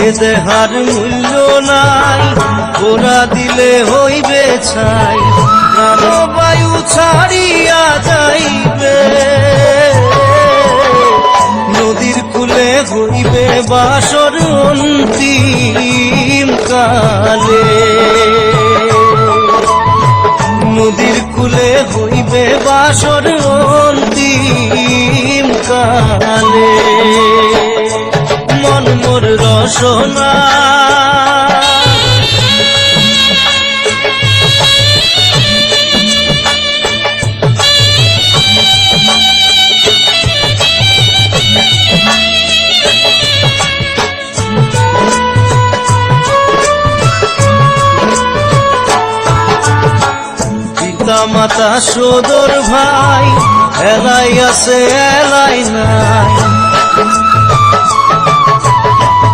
এ দেহার মূল্য নাই, ওরা দিলে হইবে ছাই, প্রাণবায়ু ছাড়িয়া যাইবে। নদীর কূলে হইবে বাসর অন্তিম কালে, নদীর কূলে হইবে বাসর অন্তিম কালে। মন মোর রসনা পিতা মাতা সদর ভাই, এলাই আছে এলাই নাই,